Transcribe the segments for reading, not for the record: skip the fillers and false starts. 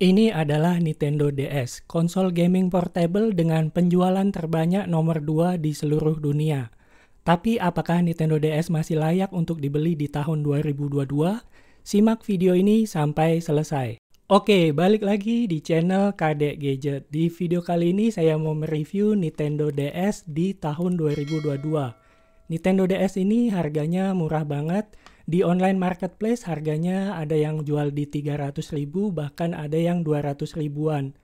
Ini adalah Nintendo DS, konsol gaming portable dengan penjualan terbanyak nomor 2 di seluruh dunia. Tapi apakah Nintendo DS masih layak untuk dibeli di tahun 2022? Simak video ini sampai selesai. Oke, balik lagi di channel Kadek Gadget. Di video kali ini saya mau mereview Nintendo DS di tahun 2022. Nintendo DS ini harganya murah banget. Di online marketplace harganya ada yang jual di 300.000 bahkan ada yang 200 ribuan.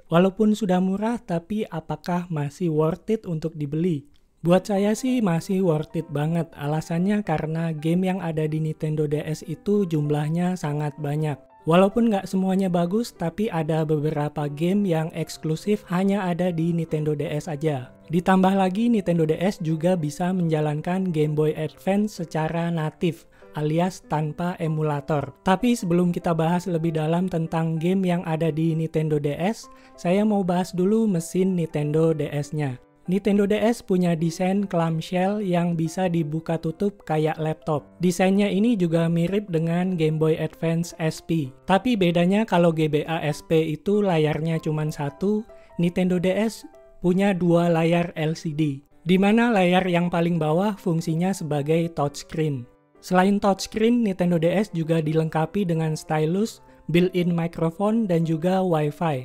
Walaupun sudah murah, tapi apakah masih worth it untuk dibeli? Buat saya sih masih worth it banget. Alasannya karena game yang ada di Nintendo DS itu jumlahnya sangat banyak. Walaupun nggak semuanya bagus, tapi ada beberapa game yang eksklusif hanya ada di Nintendo DS aja. Ditambah lagi Nintendo DS juga bisa menjalankan Game Boy Advance secara natif, alias tanpa emulator. Tapi sebelum kita bahas lebih dalam tentang game yang ada di Nintendo DS, saya mau bahas dulu mesin Nintendo DS-nya. Nintendo DS punya desain clamshell yang bisa dibuka tutup kayak laptop. Desainnya ini juga mirip dengan Game Boy Advance SP. Tapi bedanya kalau GBA SP itu layarnya cuma satu, Nintendo DS punya dua layar LCD. Di mana layar yang paling bawah fungsinya sebagai touchscreen. Selain touchscreen, Nintendo DS juga dilengkapi dengan stylus, built-in microphone, dan juga Wi-Fi.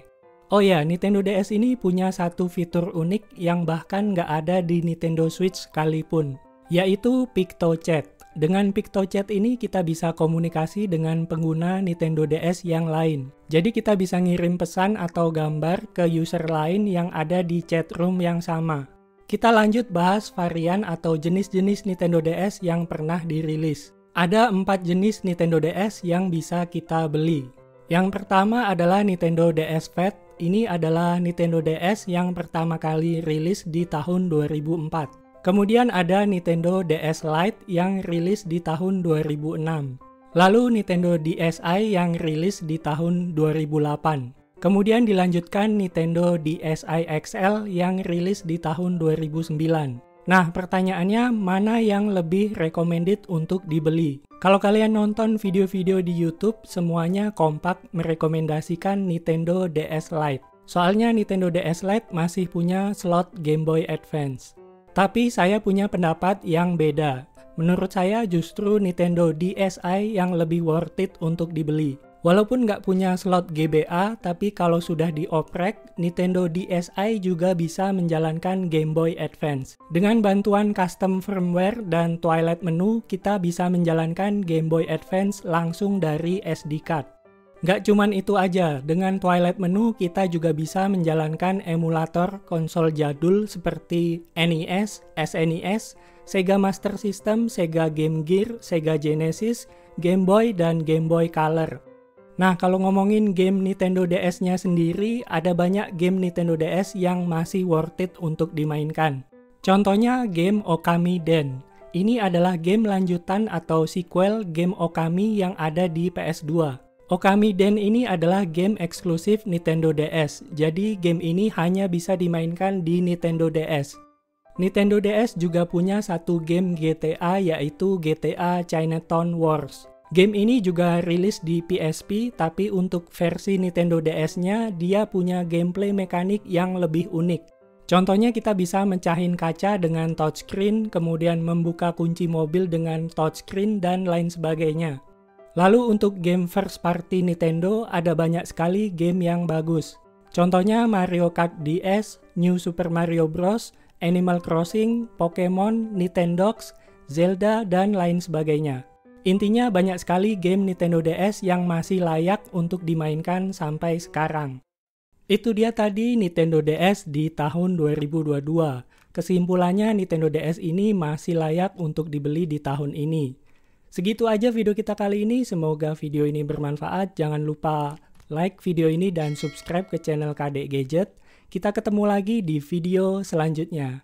Oh ya, Nintendo DS ini punya satu fitur unik yang bahkan nggak ada di Nintendo Switch sekalipun, yaitu PictoChat. Dengan PictoChat ini kita bisa komunikasi dengan pengguna Nintendo DS yang lain. Jadi kita bisa ngirim pesan atau gambar ke user lain yang ada di chat room yang sama. Kita lanjut bahas varian atau jenis-jenis Nintendo DS yang pernah dirilis. Ada 4 jenis Nintendo DS yang bisa kita beli. Yang pertama adalah Nintendo DS Fat. Ini adalah Nintendo DS yang pertama kali rilis di tahun 2004. Kemudian ada Nintendo DS Lite yang rilis di tahun 2006. Lalu Nintendo DSi yang rilis di tahun 2008. Kemudian dilanjutkan Nintendo DSi XL yang rilis di tahun 2009. Nah, pertanyaannya mana yang lebih recommended untuk dibeli? Kalau kalian nonton video-video di YouTube, semuanya kompak merekomendasikan Nintendo DS Lite. Soalnya Nintendo DS Lite masih punya slot Game Boy Advance. Tapi saya punya pendapat yang beda. Menurut saya justru Nintendo DSi yang lebih worth it untuk dibeli. Walaupun nggak punya slot GBA, tapi kalau sudah dioprek, Nintendo DSi juga bisa menjalankan Game Boy Advance. Dengan bantuan custom firmware dan Twilight Menu, kita bisa menjalankan Game Boy Advance langsung dari SD card. Nggak cuman itu aja, dengan Twilight Menu kita juga bisa menjalankan emulator konsol jadul seperti NES, SNES, Sega Master System, Sega Game Gear, Sega Genesis, Game Boy, dan Game Boy Color. Nah, kalau ngomongin game Nintendo DS-nya sendiri, ada banyak game Nintendo DS yang masih worth it untuk dimainkan. Contohnya game Okami Den. Ini adalah game lanjutan atau sequel game Okami yang ada di PS2. Okami Den ini adalah game eksklusif Nintendo DS, jadi game ini hanya bisa dimainkan di Nintendo DS. Nintendo DS juga punya satu game GTA yaitu GTA Chinatown Wars. Game ini juga rilis di PSP, tapi untuk versi Nintendo DS-nya, dia punya gameplay mekanik yang lebih unik. Contohnya kita bisa mecahin kaca dengan touchscreen, kemudian membuka kunci mobil dengan touchscreen, dan lain sebagainya. Lalu untuk game first party Nintendo, ada banyak sekali game yang bagus. Contohnya Mario Kart DS, New Super Mario Bros., Animal Crossing, Pokemon, Nintendogs, Zelda, dan lain sebagainya. Intinya banyak sekali game Nintendo DS yang masih layak untuk dimainkan sampai sekarang. Itu dia tadi Nintendo DS di tahun 2022. Kesimpulannya Nintendo DS ini masih layak untuk dibeli di tahun ini. Segitu aja video kita kali ini, semoga video ini bermanfaat. Jangan lupa like video ini dan subscribe ke channel Kadek Gadget. Kita ketemu lagi di video selanjutnya.